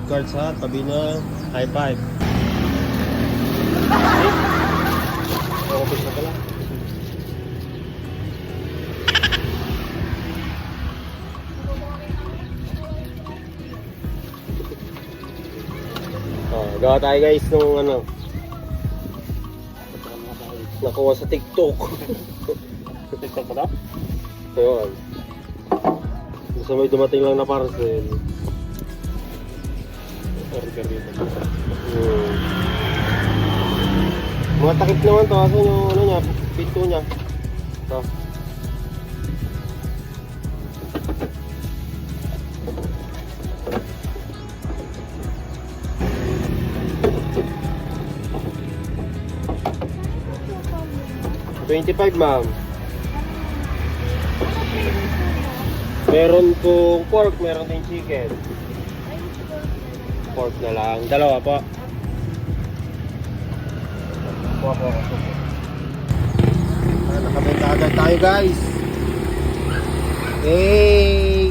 card sa tabi na high five. Office na pala. Gawa tayo guys nung ano, nakuha sa TikTok. TikTok ba? Ayun. Gusto may dumating lang na parcel. Order dito. Mga takip naman to, asan yung ano niya, pinto niya. Ito. $25 ma'am. Meron pong pork, meron din chicken. Pork na lang. Dalawa po. Nakabenta agad tayo guys. Hey!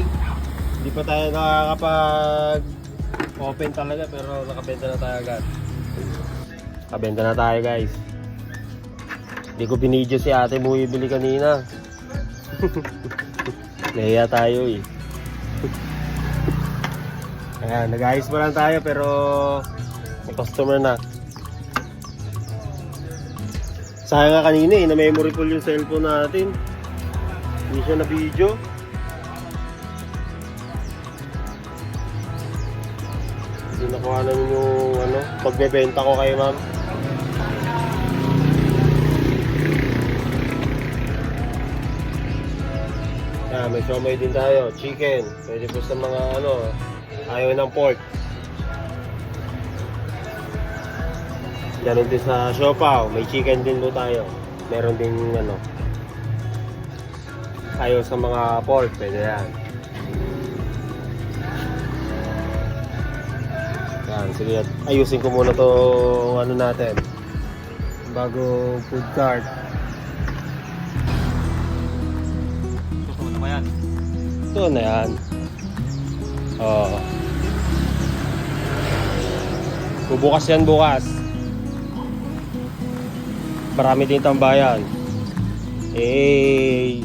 Hindi pa tayo nakakapag open talaga pero nakabenta na tayo agad. Nakabenta na tayo guys. Hindi ko binidyo si ate mo ibili kanina. Nahiya tayo eh. Ayan, nag-ayos pa lang tayo pero may customer na. Sayang nga kanina eh, na memory full yung cellphone natin. Hindi siya na video. Hindi nakuha namin yung ano, pagbebenta ko kay ma'am. May siomay din tayo, chicken. Pwede po sa mga ano, ayaw ng pork. Ganun din sa siopaw, may chicken din po tayo. Meron din ano, ayaw sa mga pork, pwede yan. Yan, sige, ayusin ko muna to ano natin. Bago food cart. Ito na yan. Oo. Bubukas yan bukas. Marami din tambayan. Eh.